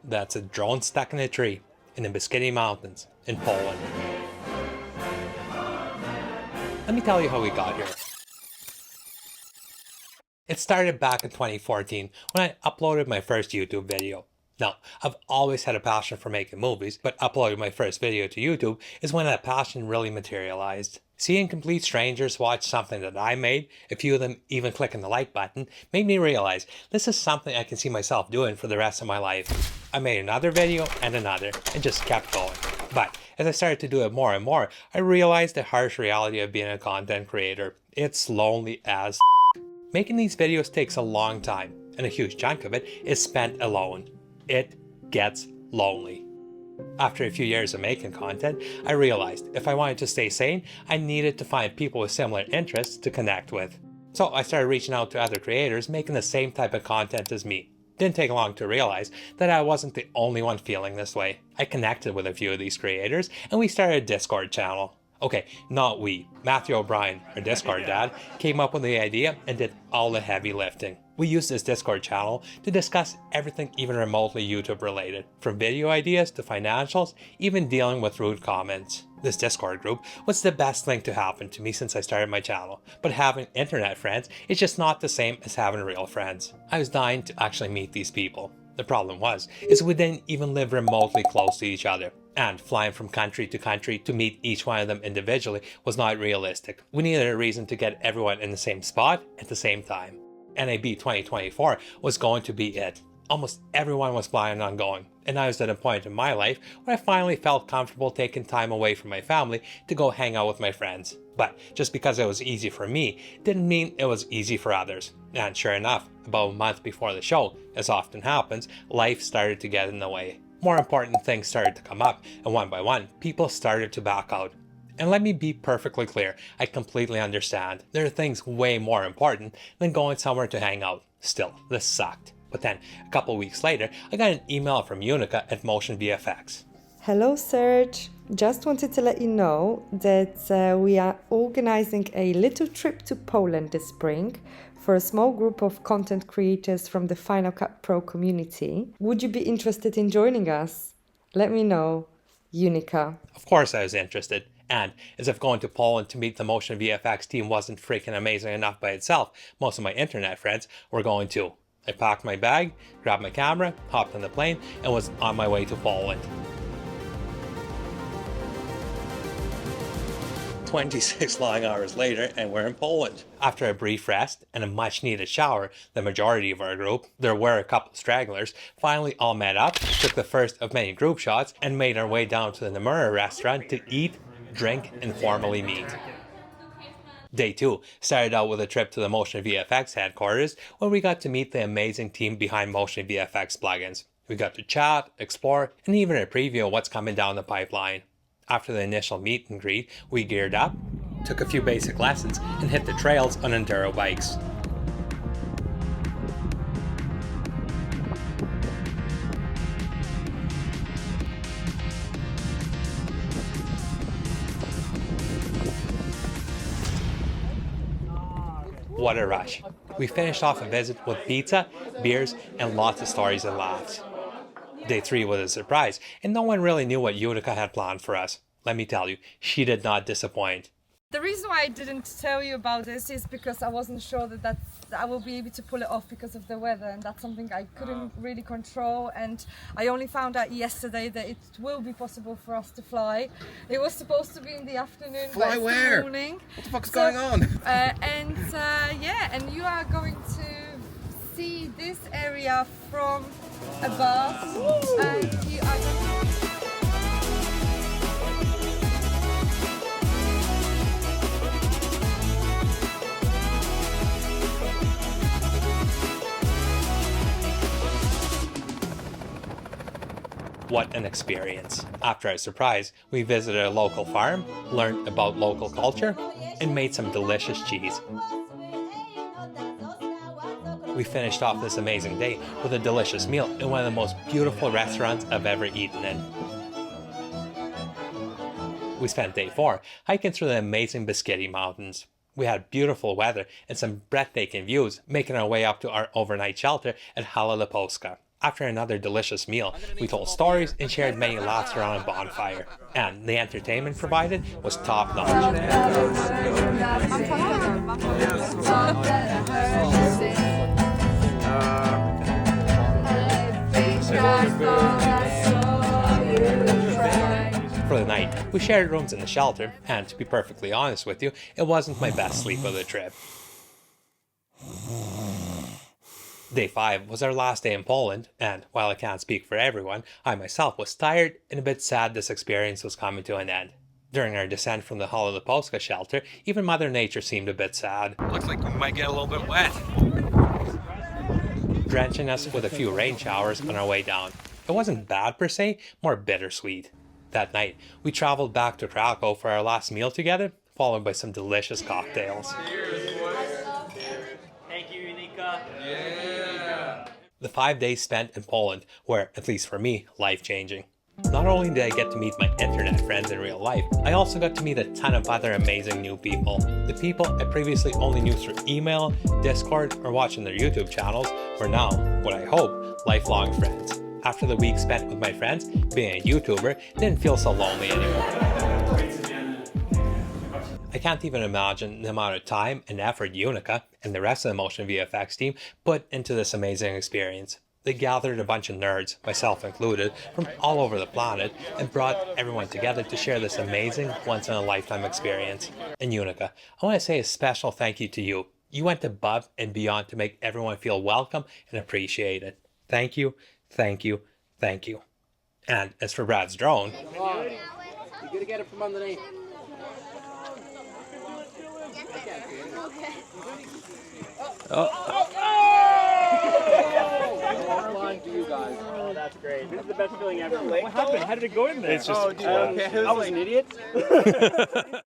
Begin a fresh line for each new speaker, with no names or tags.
That's a drone stuck in a tree in the Beskidy Mountains in Poland. Let me tell you how we got here. It started back in 2014 when I uploaded my first YouTube video. Now, I've always had a passion for making movies, but uploading my first video to YouTube is when that passion really materialized. Seeing complete strangers watch something that I made, a few of them even clicking the like button, made me realize this is something I can see myself doing for the rest of my life. I made another video and another, and just kept going. But as I started to do it more and more, I realized the harsh reality of being a content creator. It's lonely as Making these videos takes a long time, and a huge chunk of it is spent alone. It gets lonely. After a few years of making content, I realized if I wanted to stay sane, I needed to find people with similar interests to connect with. So I started reaching out to other creators making the same type of content as me. Didn't take long to realize that I wasn't the only one feeling this way. I connected with a few of these creators, and we started a Discord channel. Okay, not we. Matthew O'Brien, our Discord dad, came up with the idea and did all the heavy lifting. We used this Discord channel to discuss everything even remotely YouTube related, from video ideas to financials, even dealing with rude comments. This Discord group was the best thing to happen to me since I started my channel, but having internet friends is just not the same as having real friends. I was dying to actually meet these people. The problem is we didn't even live remotely close to each other. And flying from country to country to meet each one of them individually was not realistic. We needed a reason to get everyone in the same spot at the same time. NAB 2024 was going to be it. Almost everyone was planning on going, and I was at a point in my life where I finally felt comfortable taking time away from my family to go hang out with my friends. But just because it was easy for me didn't mean it was easy for others. And sure enough, about a month before the show, as often happens, life started to get in the way. More important things started to come up, and one by one, people started to back out. And let me be perfectly clear, I completely understand. There are things way more important than going somewhere to hang out. Still, this sucked. But then, a couple weeks later, I got an email from Unica at MotionVFX.
Hello Serge, just wanted to let you know that we are organizing a little trip to Poland this spring for a small group of content creators from the Final Cut Pro community. Would you be interested in joining us? Let me know. Unica.
Of course I was interested. And as if going to Poland to meet the MotionVFX team wasn't freaking amazing enough by itself, most of my internet friends were going too. I packed my bag, grabbed my camera, hopped on the plane, and was on my way to Poland. 26 long hours later, and we're in Poland. After a brief rest and a much needed shower, the majority of our group, there were a couple stragglers, finally all met up, took the first of many group shots, and made our way down to the Nomura restaurant to eat, drink, and formally meet. Day 2 started out with a trip to the MotionVFX headquarters, where we got to meet the amazing team behind MotionVFX plugins. We got to chat, explore, and even a preview of what's coming down the pipeline. After the initial meet and greet, we geared up, took a few basic lessons, and hit the trails on enduro bikes. What a rush. We finished off a visit with pizza, beers, and lots of stories and laughs. Day 3 was a surprise, and no one really knew what Utica had planned for us. Let me tell you, she did not disappoint.
The reason why I didn't tell you about this is because I wasn't sure that I will be able to pull it off because of the weather, and that's something I couldn't really control, and I only found out yesterday that it will be possible for us to fly. It was supposed to be in the afternoon,
Fly
but it's
where?
the morning.
What the fuck's going on?
And you are going to see this area from above. And you are going to
What an experience. After our surprise, we visited a local farm, learned about local culture, and made some delicious cheese. We finished off this amazing day with a delicious meal in one of the most beautiful restaurants I've ever eaten in. We spent day 4 hiking through the amazing Beskidy Mountains. We had beautiful weather and some breathtaking views, making our way up to our overnight shelter at Hala Leposka. After another delicious meal, we told stories and shared many laughs around a bonfire. And the entertainment provided was top-notch. For the night, we shared rooms in the shelter, and to be perfectly honest with you, it wasn't my best sleep of the trip. Day 5 was our last day in Poland, and while I can't speak for everyone, I myself was tired and a bit sad this experience was coming to an end. During our descent from the Hall of the Polska shelter, even Mother Nature seemed a bit sad. Looks like we might get a little bit wet. Drenching us with a few rain showers on our way down. It wasn't bad per se, more bittersweet. That night, we traveled back to Krakow for our last meal together, followed by some delicious cocktails.
Thank you, Unica.
The 5 days spent in Poland were, at least for me, life-changing. Not only did I get to meet my internet friends in real life, I also got to meet a ton of other amazing new people. The people I previously only knew through email, Discord, or watching their YouTube channels were now, what I hope, lifelong friends. After the week spent with my friends, being a YouTuber didn't feel so lonely anymore. I can't even imagine the amount of time and effort Unica and the rest of the MotionVFX team put into this amazing experience. They gathered a bunch of nerds, myself included, from all over the planet and brought everyone together to share this amazing, once-in-a-lifetime experience. And Unica, I want to say a special thank you to you. You went above and beyond to make everyone feel welcome and appreciated. Thank you, thank you, thank you. And as for Brad's drone...
You gotta get it from underneath.
Oh, that's great. This is the best feeling ever. What happened? How did it go in there?
It's just, I was an idiot.